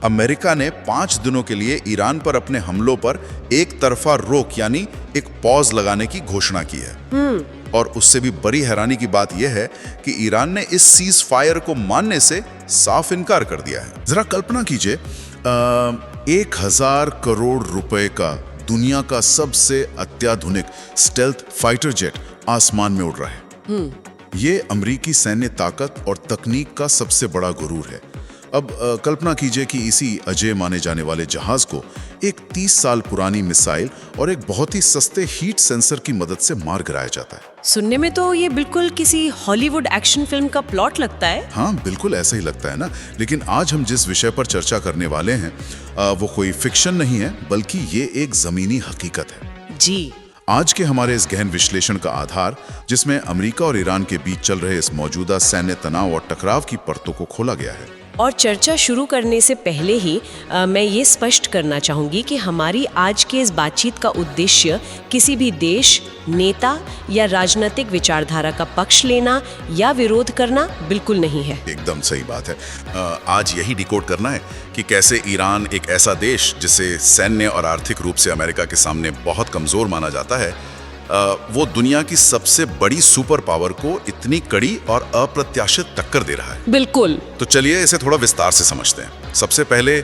America ने 5 दिनों के लिए ईरान पर अपने हमलों पर एक तरफा रोक यानी एक पॉज लगाने की घोषणा की है। और उससे भी बड़ी हैरानी की बात यह है कि ईरान ने इस सीज फायर को मानने से साफ इनकार कर दिया है। जरा कल्पना कीजिए, 1000 करोड़ रुपए का दुनिया का सबसे अत्याधुनिक स्टेल्थ फाइटर जेट आसमान में उड़ रहा है। ये अमेरिकी सैन्य ताकत और तकनीक का सबसे बड़ा गुरूर है। अब कल्पना कीजिए कि इसी अजय माने जाने वाले जहाज को एक 30 साल पुरानी मिसाइल और एक बहुत ही सस्ते हीट सेंसर की मदद से मार गिराया जाता है। सुनने में तो ये बिल्कुल किसी हॉलीवुड एक्शन फिल्म का प्लॉट लगता है। हाँ, बिल्कुल ऐसा ही लगता है ना। लेकिन आज हम जिस विषय पर चर्चा करने वाले हैं वो कोई फिक्शन नहीं है, बल्कि ये एक जमीनी हकीकत है। जी। आज के हमारे इस गहन विश्लेषण का आधार, जिसमें अमेरिका और ईरान के बीच चल रहे इस मौजूदा सैन्य तनाव और टकराव की परतों को खोला गया है। और चर्चा शुरू करने से पहले ही मैं ये स्पष्ट करना चाहूँगी कि हमारी आज के इस बातचीत का उद्देश्य किसी भी देश, नेता या राजनीतिक विचारधारा का पक्ष लेना या विरोध करना बिल्कुल नहीं है। एकदम सही बात है। आज यही डिकोड करना है कि कैसे ईरान, एक ऐसा देश जिसे सैन्य और आर्थिक रूप से अमेरिका के सामने बहुत कमजोर माना जाता है, वो दुनिया की सबसे बड़ी सुपर पावर को इतनी कड़ी और अप्रत्याशित टक्कर दे रहा है। बिल्कुल। तो चलिए इसे थोड़ा विस्तार से समझते हैं। सबसे पहले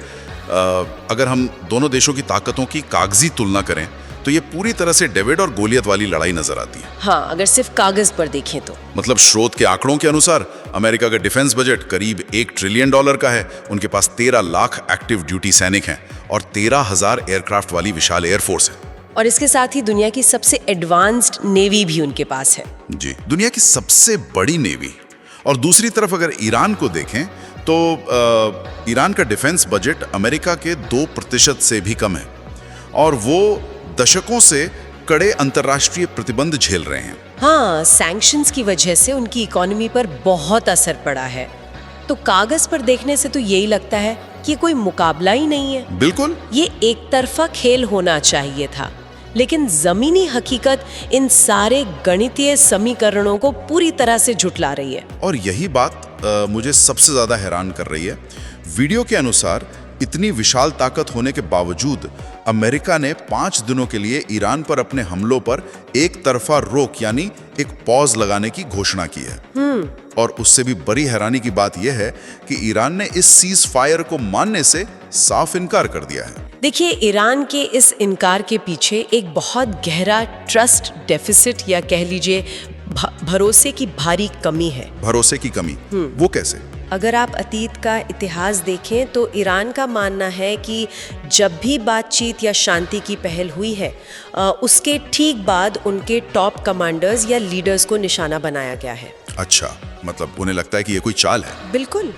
अगर हम दोनों देशों की ताकतों की कागजी तुलना करें तो ये पूरी तरह से डेविड और गोलियत वाली लड़ाई नजर आती है। हाँ, अगर सिर्फ कागज पर देखें तो। मतलब स्रोत के आंकड़ों के अनुसार अमेरिका का डिफेंस बजट करीब $1 ट्रिलियन का है। उनके पास 13 लाख एक्टिव ड्यूटी सैनिक हैं और 13,000 एयरक्राफ्ट वाली विशाल एयरफोर्स है। और इसके साथ ही दुनिया की सबसे एडवांस्ड नेवी भी उनके पास है। जी, दुनिया की सबसे बड़ी नेवी। और दूसरी तरफ अगर ईरान को देखें तो ईरान का डिफेंस बजट अमेरिका के 2% से भी कम है और वो दशकों से कड़े अंतर्राष्ट्रीय प्रतिबंध झेल रहे हैं। हाँ, सैंक्शंस की वजह से उनकी इकोनॉमी पर बहुत असर पड़ा है। तो कागज पर देखने से तो यही लगता है कि कोई मुकाबला ही नहीं है। बिल्कुल, ये एक तरफा खेल होना चाहिए था। लेकिन जमीनी हकीकत इन सारे गणितीय समीकरणों को पूरी तरह से झुठला रही है। और यही बात मुझे सबसे ज्यादा हैरान कर रही है। वीडियो के अनुसार इतनी विशाल ताकत होने के बावजूद अमेरिका ने 5 दिनों के लिए ईरान पर अपने हमलों पर एक तरफा रोक यानी एक पॉज लगाने की घोषणा की है। और उससे भी बड़ी हैरानी की बात यह है कि ईरान ने इस सीज फायर को मानने से साफ इनकार कर दिया है। देखिए, ईरान के इस इनकार के पीछे एक बहुत गहरा ट्रस्ट डेफिसिट या कह लीजिए भरोसे की भारी कमी है। भरोसे की कमी, वो कैसे? अगर आप अतीत का इतिहास देखें तो ईरान का मानना है कि जब भी बातचीत या शांति की पहल हुई है, उसके ठीक बाद उनके टॉप कमांडर्स या लीडर्स को निशाना बनाया गया है। अच्छा, मतलब उन्हें लगता है कि ये कोई चाल है। बिल्कुल।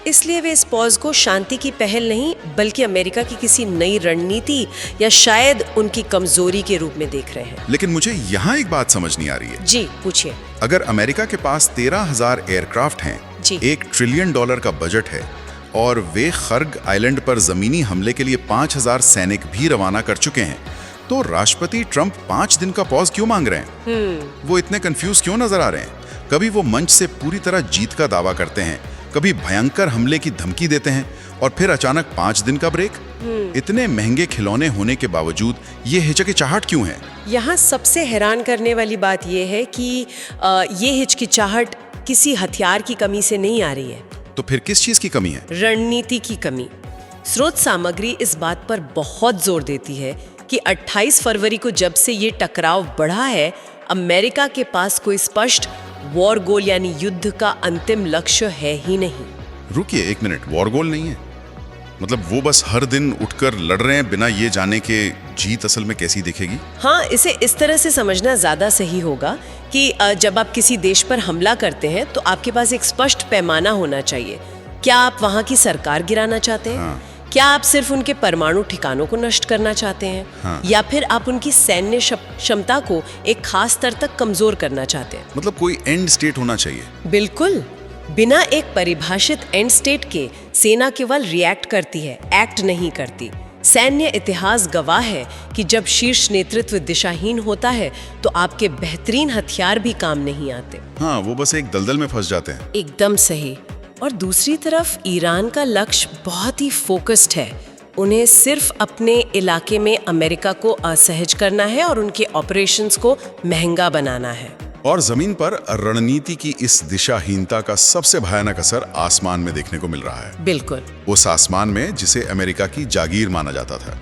इसलिए वे इस पॉज को शांति की पहल नहीं बल्कि अमेरिका की किसी नई रणनीति या शायद उनकी कमजोरी के रूप में देख रहे हैं। लेकिन मुझे यहाँ एक बात समझ नहीं आ रही है। जी, पूछिए। अगर अमेरिका के पास 13,000 एयरक्राफ्ट हैं, $1 ट्रिलियन का बजट है और वे खर्ग आइलैंड पर जमीनी हमले के लिए 5,000 सैनिक भी रवाना कर चुके हैं, तो राष्ट्रपति ट्रंप 5 दिन का पॉज क्यों मांग रहे हैं? वो इतने कंफ्यूज क्यों नजर आ रहे हैं? कभी वो मंच से पूरी तरह जीत का दावा करते हैं, कभी भयंकर हमले की धमकी देते हैं और फिर अचानक 5 दिन का ब्रेक। इतने महंगे खिलौने होने के बावजूद ये हिचकिचाहट क्यों है? यहाँ सबसे हैरान करने वाली बात यह है कि ये हिचकिचाहट किसी हथियार की कमी से नहीं आ रही है। तो फिर किस चीज की कमी है? रणनीति की कमी। स्रोत सामग्री इस बात पर बहुत जोर देती है कि 28 फरवरी को जब से ये टकराव बढ़ा है, अमेरिका के पास कोई स्पष्ट वॉर गोल यानी युद्ध का अंतिम लक्ष्य है ही नहीं। रुकिए एक मिनट, वॉर गोल नहीं है? मतलब वो बस हर दिन उठकर लड़ रहे हैं बिना ये जाने के जीत असल में कैसी दिखेगी? हाँ, इसे इस तरह से समझना ज्यादा सही होगा कि जब आप किसी देश पर हमला करते हैं तो आपके पास एक स्पष्ट पैमाना होना चाहिए। क्या आप वहाँ की सरकार गिराना चाहते हैं? हाँ। क्या आप सिर्फ उनके परमाणु ठिकानों को नष्ट करना चाहते हैं? हाँ। या फिर आप उनकी सैन्य क्षमता को एक खास स्तर तक कमजोर करना चाहते हैं? मतलब कोई एंड स्टेट होना चाहिए। बिल्कुल। बिना एक परिभाषित एंड स्टेट के सेना केवल रिएक्ट करती है, एक्ट नहीं करती। सैन्य इतिहास गवाह है कि जब शीर्ष नेतृत्व दिशाहीन होता है तो आपके बेहतरीन हथियार भी काम नहीं आते। हाँ, वो बस एक दलदल में फंस जाते हैं। एकदम सही। और दूसरी तरफ ईरान का लक्ष्य बहुत ही फोकस्ड है। उन्हें सिर्फ अपने इलाके में अमेरिका को असहज करना है और उनके ऑपरेशंस को महंगा बनाना है। और जमीन पर रणनीति की इस दिशाहीनता का सबसे भयानक असर आसमान में देखने को मिल रहा है। बिल्कुल। उस आसमान में जिसे अमेरिका की जागीर माना जाता था।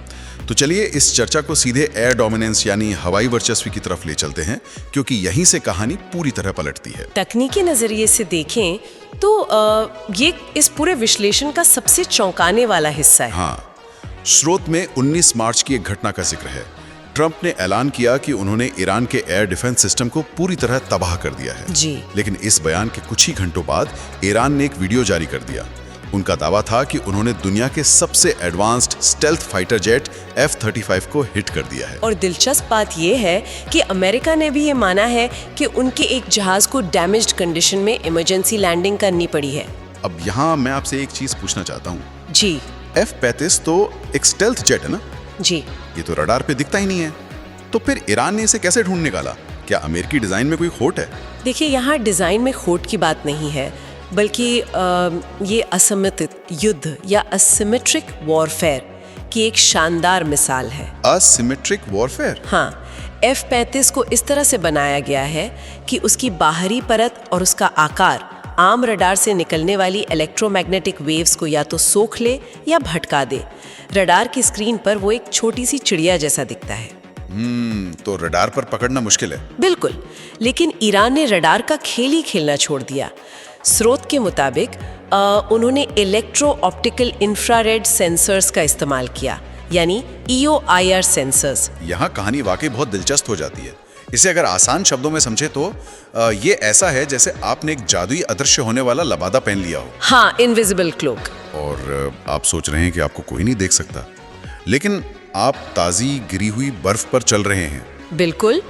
तो चलिए इस चर्चा को सीधे एयर डोमिनेंस यानी हवाई वर्चस्व की तरफ ले चलते हैं, क्योंकि यहीं से कहानी पूरी तरह पलटती है। तकनीकी नजरिए से देखें तो ये इस पूरे विश्लेषण का सबसे चौंकाने वाला हिस्सा है। हाँ, स्रोत में 19 मार्च की एक घटना का जिक्र है। ट्रंप ने ऐलान किया कि उन्होंने ईरान के एयर डिफेंस सिस्टम को पूरी तरह तबाह कर दिया है। जी। लेकिन इस बयान के कुछ ही घंटों बाद ईरान ने एक वीडियो जारी कर दिया। उनका दावा था कि उन्होंने दुनिया के सबसे advanced stealth fighter jet F-35 को हिट कर दिया है। और दिलचस्प बात यह है कि अमेरिका ने भी ये माना है कि उनके एक जहाज को डैमेज्ड कंडीशन में इमरजेंसी लैंडिंग करनी पड़ी है। अब यहाँ मैं आपसे एक चीज पूछना चाहता हूँ। जी। F-35 तो एक स्टेल्थ जेट है ना? जी। ये तो रडार पे दिखता ही नहीं है। तो फिर ईरान ने इसे कैसे ढूंढ निकाला? क्या अमेरिकी डिजाइन में कोई खोट है? देखिए, यहाँ डिजाइन में खोट की बात नहीं है, बल्कि ये असममित युद्ध या असिमेट्रिक वॉरफेयर की एक शानदार मिसाल है। Asymmetric warfare? हाँ, F-35 को इस तरह से बनाया गया है कि उसकी बाहरी परत और उसका आकार आम रडार से निकलने वाली इलेक्ट्रोमैग्नेटिक वेव्स को या तो सोख ले या भटका दे। रडार की स्क्रीन पर वो एक छोटी सी चिड़िया जैसा दिखता है। तो रडार पर पकड़ना मुश्किल है। बिल्कुल, लेकिन ईरान ने रडार का खेल ही खेलना छोड़ दिया। स्रोत के मुताबिक उन्होंने इलेक्ट्रो ऑप्टिकल इंफ्रारेड सेंसर्स का इस्तेमाल किया, यानी EOIR सेंसर्स। यहाँ कहानी वाकई बहुत दिलचस्प हो जाती है। इसे अगर आसान शब्दों में समझे तो ये ऐसा है जैसे आपने एक जादुई अदृश्य होने वाला लबादा पहन लिया हो। हाँ, इनविजिबल क्लोक। और आप सोच रहे हैं कि आपको कोई नहीं देख सकता, लेकिन आप ताजी गिरी हुई बर्फ पर चल रहे हैं। बिल्कुल।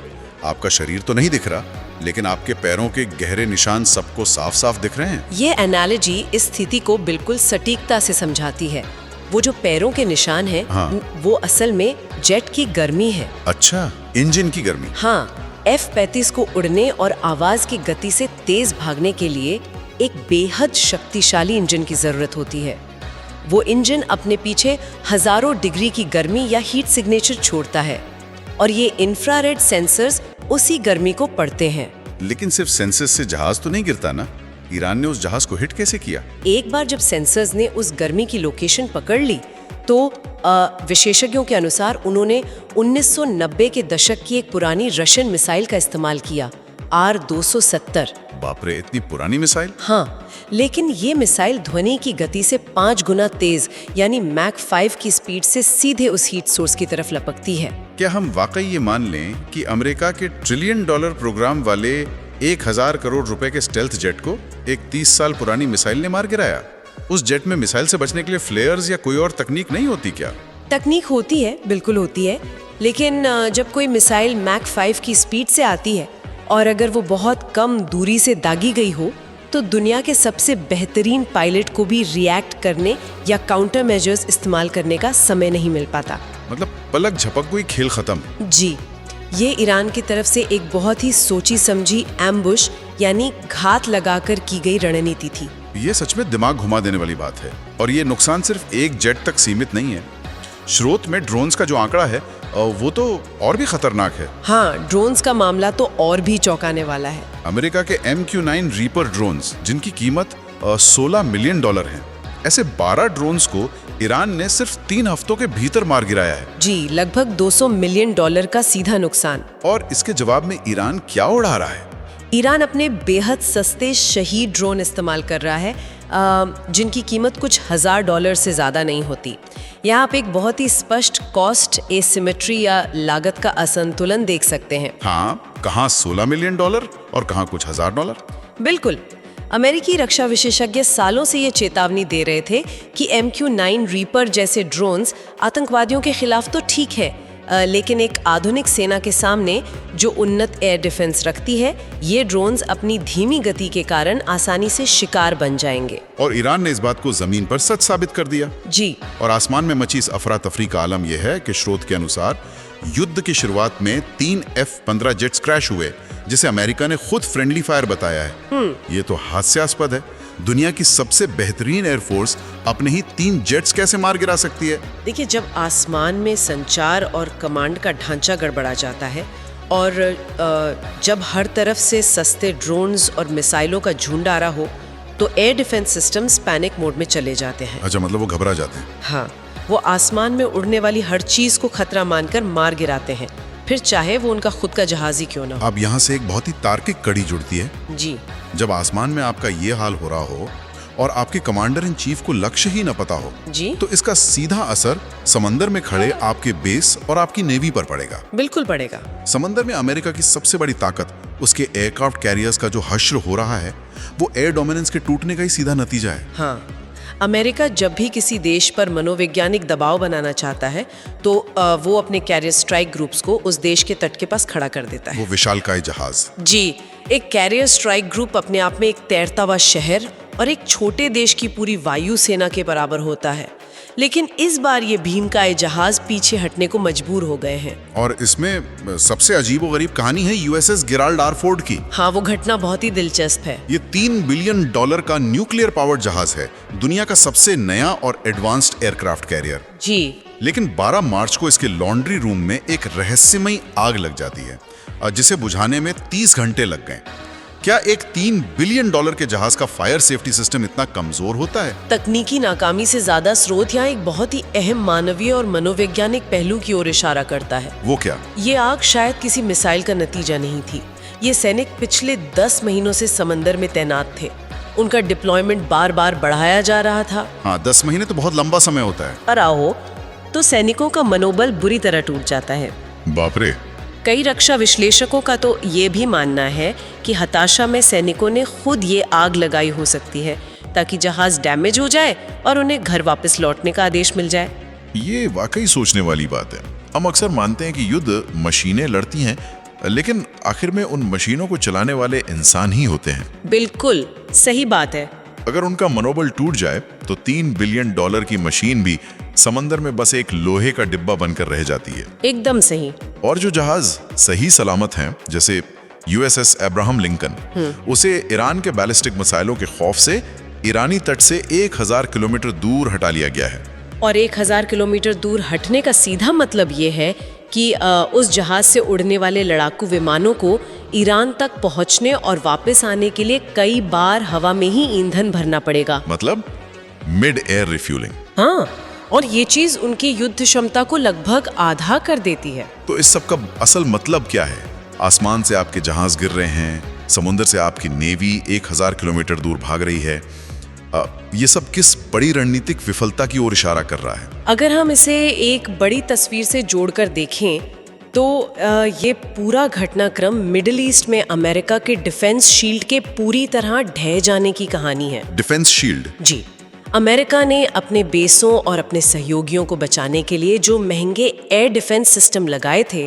आपका शरीर तो नहीं दिख रहा, लेकिन आपके पैरों के गहरे निशान सबको साफ साफ दिख रहे हैं। ये एनालॉजी इस स्थिति को बिल्कुल सटीकता से समझाती है। वो जो पैरों के निशान हैं, हाँ। वो असल में जेट की गर्मी है। अच्छा, इंजन की गर्मी। हाँ, F-35 को उड़ने और आवाज की गति से तेज भागने के लिए एक बेहद शक्तिशाली इंजन की जरूरत होती है। वो इंजन अपने पीछे हजारों डिग्री की गर्मी या हीट सिग्नेचर छोड़ता है, और ये इंफ्रारेड सेंसर्स उसी गर्मी को पढ़ते हैं। लेकिन सिर्फ सेंसर्स से जहाज तो नहीं गिरता ना? ईरान ने उस जहाज को हिट कैसे किया? एक बार जब सेंसर्स ने उस गर्मी की लोकेशन पकड़ ली, तो विशेषज्ञों के अनुसार उन्होंने 1990 के दशक की एक पुरानी रशियन मिसाइल का इस्तेमाल किया, R-270। बाप रे, इतनी पुरानी मिसाइल? हाँ, लेकिन ये मिसाइल ध्वनि की गति से 5 गुना तेज, यानी मैक 5 की स्पीड से सीधे उस हीट सोर्स की तरफ लपकती है। क्या हम वाकई ये मान लें कि अमेरिका के $1 ट्रिलियन प्रोग्राम वाले 1000 करोड़ रुपए के स्टेल्थ जेट को एक 30 साल पुरानी मिसाइल ने मार गिराया? उस जेट में मिसाइल से बचने के लिए फ्लेयर्स या कोई और तकनीक नहीं होती क्या? तकनीक होती है, बिल्कुल होती है, लेकिन जब कोई मिसाइल मैक 5 की स्पीड से आती है और अगर वो बहुत कम दूरी से दागी गई हो, तो दुनिया के सबसे बेहतरीन पायलट को भी रिएक्ट करने या काउंटर मेजर्स इस्तेमाल करने का समय नहीं मिल पाता। मतलब पलक झपक कोई खेल खत्म। जी, ये ईरान की तरफ से एक बहुत ही सोची समझी एम्बुश यानी घात लगाकर की गई रणनीति थी। ये सच में दिमाग घुमा देने वाली बात है, और ये नुकसान सिर्फ एक जेट तक सीमित नहीं है। स्रोत में ड्रोन्स का जो आंकड़ा है वो तो और भी खतरनाक है। हाँ, ड्रोन्स का मामला तो और भी चौंकाने वाला है। अमेरिका के MQ-9 रीपर ड्रोन्स, जिनकी कीमत $16 मिलियन है, ऐसे 12 ड्रोन्स को ईरान ने सिर्फ 3 हफ्तों के भीतर मार गिराया है। जी, लगभग $200 मिलियन का सीधा नुकसान। और इसके जवाब में ईरान क्या उड़ा रहा है? ईरान अपने बेहद सस्ते शहीद ड्रोन इस्तेमाल कर रहा है, जिनकी कीमत कुछ $1000 से ज़्यादा नहीं होती। यहाँ आप एक बहुत ही स्पष्ट कॉस्ट एसिमेट्री या लागत का असंतुलन देख सकते हैं। हाँ, कहाँ $16 मिलियन और कहाँ कुछ $1000। बिल्कुल। अमेरिकी रक्षा विशेषज्ञ सालों से ये चेतावनी दे रहे थे कि MQ-9 रीपर जैसे ड्रोन्स आतंकवादियों के खिलाफ तो ठीक है, लेकिन एक आधुनिक सेना के सामने जो उन्नत एयर डिफेंस रखती है, ये ड्रोन्स अपनी धीमी गति के कारण आसानी से शिकार बन जाएंगे। और ईरान ने इस बात को जमीन पर सच साबित कर दिया। जी। और आसमान में मची इस अफरा तफरी का आलम यह है कि स्रोत के अनुसार युद्ध की शुरुआत में 3 F-15 जेट्स क्रैश हुए, जिसे अमेरिका ने खुद फ्रेंडली फायर बताया है। ये तो हास्यास्पद है। दुनिया की सबसे बेहतरीन एयरफोर्स अपने ही 3 जेट्स कैसे मार गिरा सकती है? देखिए, जब आसमान में संचार और कमांड का ढांचा गड़बड़ा जाता है और जब हर तरफ से सस्ते ड्रोन्स और मिसाइलों का झुंड आ रहा हो, तो air defence systems panic mode में चले जाते हैं। अच्छा, मतलब वो घबरा जाते हैं। हाँ, वो आसमान में उड़ने वाली हर चीज को खतरा मानकर मार गिराते हैं, फिर चाहे वो उनका खुद का जहाज ही क्यों ना हो। अब यहाँ से एक बहुत ही तार्किक कड़ी जुड़ती है। जी, जब आसमान में आपका ये हाल हो रहा हो और आपके कमांडर इन चीफ को लक्ष्य ही न पता हो, जी, तो इसका सीधा असर समंदर में खड़े आपके बेस और आपकी नेवी पर पड़ेगा। बिल्कुल पड़ेगा। समंदर में अमेरिका की सबसे बड़ी ताकत, उसके एयरक्राफ्ट कैरियर्स का जो हश्र हो रहा है, वो एयर डोमिनेंस के टूटने का ही सीधा नतीजा है। हाँ, अमेरिका जब भी किसी देश पर मनोवैज्ञानिक दबाव बनाना चाहता है तो वो अपने कैरियर स्ट्राइक ग्रुप्स को उस देश के तट के पास खड़ा कर देता है। वो विशालकाय जहाज। जी, एक कैरियर स्ट्राइक ग्रुप अपने आप में एक तैरता हुआ शहर और एक छोटे देश की पूरी वायु सेना के बराबर होता है। लेकिन इस बार ये भीमकाय जहाज पीछे हटने को मजबूर हो गए हैं। और इसमें सबसे अजीबोगरीब कहानी है यूएसएस गेराल्ड आर फोर्ड की। हाँ, वो घटना बहुत ही दिलचस्प है। ये $3 बिलियन का न्यूक्लियर पावर्ड जहाज है, दुनिया का सबसे नया और एडवांस्ड एयरक्राफ्ट कैरियर। जी, लेकिन 12 मार्च को इसके लॉन्ड्री रूम में एक रहस्यमयी आग लग जाती है, जिसे बुझाने में 30 घंटे लग गए। क्या एक $3 बिलियन के जहाज का फायर सेफ्टी सिस्टम इतना कमजोर होता है? तकनीकी नाकामी से ज्यादा स्रोत यहाँ एक बहुत ही अहम मानवीय और मनोवैज्ञानिक पहलू की ओर इशारा करता है। वो क्या? ये आग शायद किसी मिसाइल का नतीजा नहीं थी। ये सैनिक पिछले 10 महीनों से समंदर में तैनात थे। उनका डिप्लॉयमेंट बार बार बढ़ाया जा रहा था। हाँ, 10 महीने तो बहुत लंबा समय होता है। और आओ तो सैनिकों का मनोबल बुरी तरह टूट जाता है। बाप रे। कई रक्षा विश्लेषकों का तो ये भी मानना है कि हताशा में सैनिकों ने खुद ये आग लगाई हो सकती है ताकि जहाज डैमेज हो जाए और उन्हें घर वापस लौटने का आदेश मिल जाए। ये वाकई सोचने वाली बात है। हम अक्सर मानते हैं कि युद्ध मशीनें लड़ती हैं, लेकिन आखिर में उन मशीनों को चलाने वाले इंसान ही होते हैं। बिल्कुल सही बात है। अगर उनका मनोबल टूट जाए तो $3 बिलियन की मशीन भी समंदर में बस एक लोहे का डिब्बा बनकर रह जाती है। एकदम सही। और जो जहाज सही सलामत हैं, जैसे यूएसएस अब्राहम लिंकन, उसे ईरान के बैलिस्टिक मिसाइलों के खौफ से ईरानी तट से 1000 किलोमीटर दूर हटा लिया गया है। और 1000 किलोमीटर दूर हटने का सीधा मतलब ये है कि उस जहाज से उड़ने वाले लड़ाकू विमानों को ईरान तक पहुंचने और वापस आने के लिए कई बार हवा में ही ईंधन भरना पड़ेगा। मतलब मिड एयर रिफ्यूलिंग। हाँ, और ये चीज उनकी युद्ध क्षमता को लगभग आधा कर देती है। तो इस सब का असल मतलब क्या है? आसमान से आपके जहाज गिर रहे हैं, समुद्र से आपकी नेवी 1000 किलोमीटर दूर भाग रही है। ये सब किस बड़ी रणनीतिक विफलता की ओर इशारा कर रहा है? अगर हम इसे एक बड़ी तस्वीर से जोड़कर देखें तो ये पूरा घटनाक्रम मिडिल ईस्ट में अमेरिका के डिफेंस शील्ड के पूरी तरह ढह जाने की कहानी है। Defence shield? जी, अमेरिका ने अपने बेसों और अपने सहयोगियों को बचाने के लिए जो महंगे एयर डिफेंस सिस्टम लगाए थे,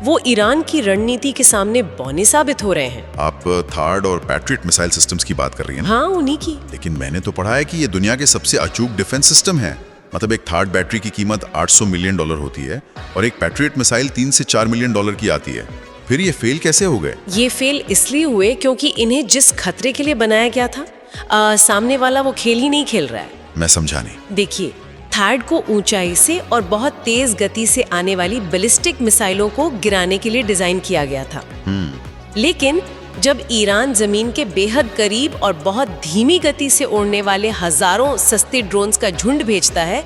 वो ईरान की रणनीति के सामने बौने साबित हो रहे हैं। आप थार्ड और पैट्रियट मिसाइल सिस्टम्स की बात कर रही हैं? हाँ, उन्हीं की। लेकिन मैंने तो पढ़ा है कि ये दुनिया के सबसे अचूक डिफेंस सिस्टम है। मतलब एक थार्ड बैटरी की कीमत $800 मिलियन होती है और एक पैट्रियट मिसाइल $3 से $4 मिलियन की आती है। फिर ये फेल कैसे हो गए? ये फेल इसलिए हुए क्योंकि इन्हें जिस खतरे के लिए बनाया गया था, सामने वाला वो खेल ही नहीं खेल रहा है। मैं समझा नहीं। देखिए, थार्ड को ऊंचाई से और बहुत तेज गति से आने वाली बैलिस्टिक मिसाइलों को गिराने के लिए डिजाइन किया गया था। लेकिन जब ईरान जमीन के बेहद करीब और बहुत धीमी गति से उड़ने वाले हजारों सस्ते ड्रोन्स का झुंड भेजता है,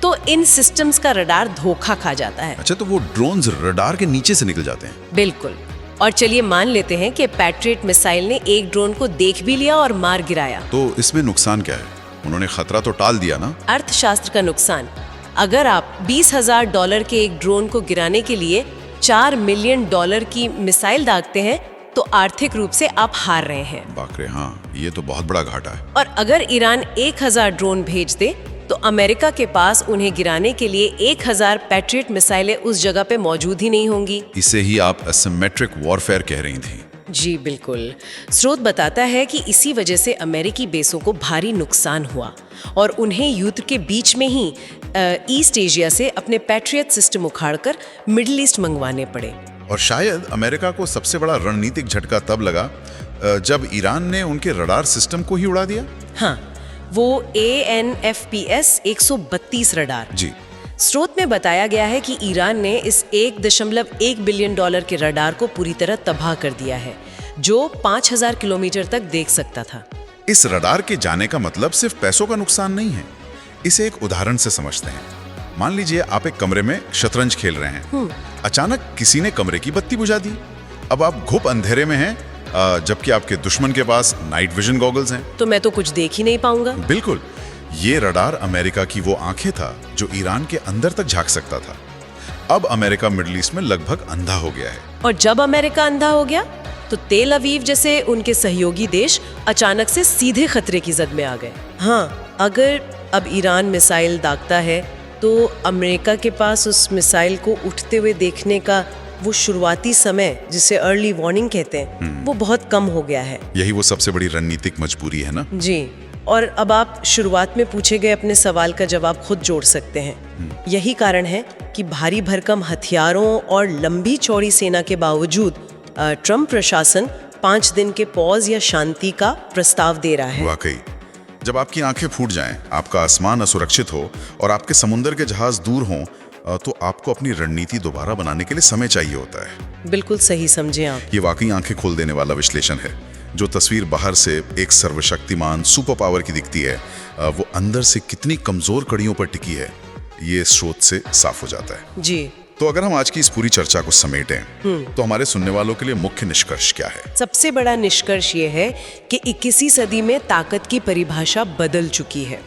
तो इन सिस्टम्स का रडार धोखा खा जाता है। अच्छा, तो वो ड्रोन्स रडार के नीचे से निकल जाते हैं? बिल्कुल। और चलिए मान लेते हैं कि पैट्रियट मिसाइल ने एक ड्रोन को देख भी लिया और मार गिराया। तो इसमें नुकसान क्या है? उन्होंने खतरा तो टाल दिया ना? अर्थशास्त्र का नुकसान। अगर आप $20,000 के एक ड्रोन को गिराने के लिए $4 मिलियन की मिसाइल दागते हैं, तो आर्थिक रूप से आप हार रहे हैं। बाकरे, हाँ, ये तो बहुत बड़ा घाटा है। और अगर ईरान 1000 ड्रोन भेज दे, तो अमेरिका के पास उन्हें गिराने के लिए 1000 पैट्रियट मिसाइलें उस जगह पे मौजूद ही नहीं होंगी। इसे ही आप एसिमेट्रिक वॉरफेयर कह रही थी। जी बिल्कुल। स्रोत बताता है कि इसी वजह से अमेरिकी बेसों को भारी नुकसान हुआ और उन्हें युद्ध के बीच में ही ईस्ट एशिया से अपने पैट्रियट सिस्टम उखाड़कर मिडिल ईस्ट मंगवाने पड़े। और शायद अमेरिका को सबसे बड़ा रणनीतिक झटका तब लगा जब ईरान ने उनके रडार सिस्टम को ही उड़ा दिया? हाँ, वो ANFPS 132 रडार। जी। स्रोत में बताया गया है कि ईरान ने इस $1.1 बिलियन के रडार को पूरी तरह तबाह कर दिया है, जो 5000 किलोमीटर तक देख सकता था। इस रडार के जाने का मतलब सिर्फ पैसों का नुकसान नहीं है। इसे एक उदाहरण से समझते हैं। मान लीजिए आप एक कमरे में शतरंज खेल रहे हैं। अचानक किसी ने कमरे की बत्ती बुझा दी। अब आप घुप अंधेरे में हैं, जबकि आपके दुश्मन के पास नाइट विजन गॉगल्स हैं। तो मैं तो कुछ देख ही नहीं पाऊंगा। बिल्कुल। ये रडार अमेरिका की वो आंखें था जो ईरान के अंदर तक झांक सकता था। अब अमेरिका मिडिल ईस्ट में लगभग अंधा हो गया है। और जब अमेरिका अंधा हो गया तो तेल अवीव जैसे उनके सहयोगी देश अचानक से सीधे खतरे की जद में आ गए। हाँ, अगर अब ईरान मिसाइल दागता है तो अमेरिका के पास उस मिसाइल को उठते हुए देखने का वो शुरुआती समय, जिसे अर्ली वार्निंग कहते हैं, वो बहुत कम हो गया है। यही वो सबसे बड़ी रणनीतिक मजबूरी है ना? जी। और अब आप शुरुआत में पूछे गए अपने सवाल का जवाब खुद जोड़ सकते हैं। यही कारण है कि भारी भरकम हथियारों और लंबी चौड़ी सेना के बावजूद ट्रंप प्रशासन 5 दिन के पॉज या शांति का प्रस्ताव दे रहा है। वाकई, जब आपकी आंखें फूट जाएं, आपका आसमान असुरक्षित हो और आपके समुंदर के जहाज दूर हों, तो आपको अपनी रणनीति दोबारा बनाने के लिए समय चाहिए होता है। बिल्कुल सही समझे आप। ये वाकई आंखें खोल देने वाला विश्लेषण है। जो तस्वीर बाहर से एक सर्वशक्तिमान सुपर पावर की दिखती है, वो अंदर से कितनी कमजोर कड़ियों पर टिकी है, ये स्रोत से साफ हो जाता है। जी। तो अगर हम आज की इस पूरी चर्चा को समेटें, तो हमारे सुनने वालों के लिए मुख्य निष्कर्ष क्या है? सबसे बड़ा निष्कर्ष ये है कि 21वीं सदी में ताकत की परिभाषा बदल चुकी है।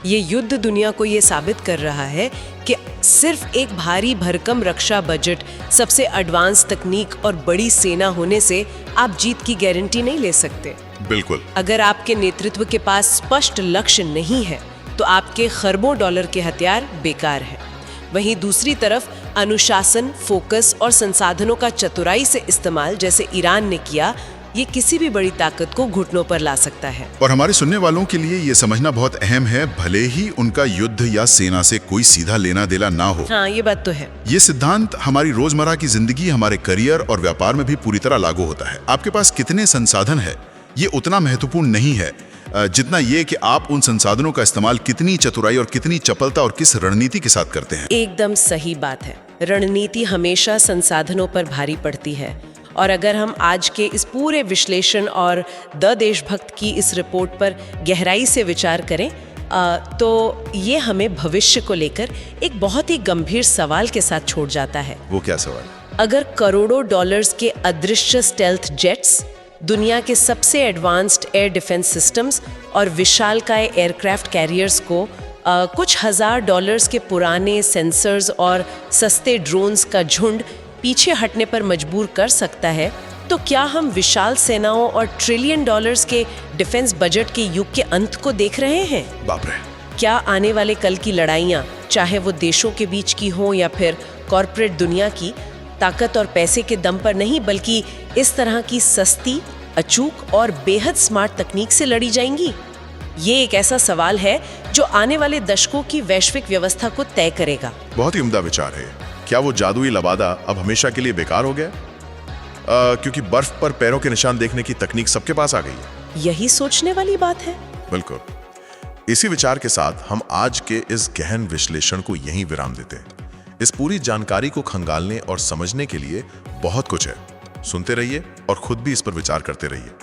ये युद्ध दुनिया को ये साबित कर रहा है कि सिर्फ एक भारी भरकम रक्षा बजट, सबसे एडवांस तकनीक और बड़ी सेना होने से आप जीत की गारंटी नहीं ले सकते। बिल्कुल। अगर आपके नेतृत्व के पास स्पष्ट लक्ष्य नहीं है तो आपके खरबों डॉलर के हथियार बेकार हैं। वहीं दूसरी तरफ अनुशासन, फोकस और संसाधनों का चतुराई से इस्तेमाल, जैसे ईरान ने किया, ये किसी भी बड़ी ताकत को घुटनों पर ला सकता है। और हमारे सुनने वालों के लिए ये समझना बहुत अहम है, भले ही उनका युद्ध या सेना से कोई सीधा लेना देना ना हो। हाँ, ये बात तो है। ये सिद्धांत हमारी रोजमर्रा की जिंदगी, हमारे करियर और व्यापार में भी पूरी तरह लागू होता है। आपके पास कितने संसाधन है, ये उतना महत्वपूर्ण नहीं है जितना ये कि आप उन संसाधनों का इस्तेमाल कितनी चतुराई और कितनी चपलता और किस रणनीति के साथ करते हैं। एकदम सही बात है। रणनीति हमेशा संसाधनों पर भारी पड़ती है। और अगर हम आज के इस पूरे विश्लेषण और द देशभक्त की इस रिपोर्ट पर गहराई से विचार करें, तो ये हमें भविष्य को लेकर एक बहुत ही गंभीर सवाल के साथ छोड़ जाता है। वो क्या सवाल? अगर करोड़ों डॉलर्स के अदृश्य स्टेल्थ जेट्स, दुनिया के सबसे एडवांस्ड एयर डिफेंस सिस्टम्स और विशालकाय एयरक्राफ्ट कैरियर्स को कुछ हजार डॉलर्स के पुराने सेंसर्स और सस्ते ड्रोन्स का झुंड पीछे हटने पर मजबूर कर सकता है, तो क्या हम विशाल सेनाओं और ट्रिलियन डॉलर्स के डिफेंस बजट के युग के अंत को देख रहे हैं? बाप रे! क्या आने वाले कल की लड़ाइयाँ, चाहे वो देशों के बीच की हो या फिर कॉरपोरेट दुनिया की, ताकत और पैसे के दम पर नहीं बल्कि इस तरह की सस्ती, अचूक और बेहद स्मार्ट तकनीक से लड़ी जाएंगी? ये एक ऐसा सवाल है जो आने वाले दशकों की वैश्विक व्यवस्था को तय करेगा। बहुत ही उम्दा विचार है। क्या वो जादुई लबादा अब हमेशा के लिए बेकार हो गया? क्योंकि बर्फ पर पैरों के निशान देखने की तकनीक सबके पास आ गई है। यही सोचने वाली बात है। बिल्कुल। इसी विचार के साथ हम आज के इस गहन विश्लेषण को यहीं विराम देते हैं। इस पूरी जानकारी को खंगालने और समझने के लिए बहुत कुछ है। सुनते रहिए और खुद भी इस पर विचार करते रहिए।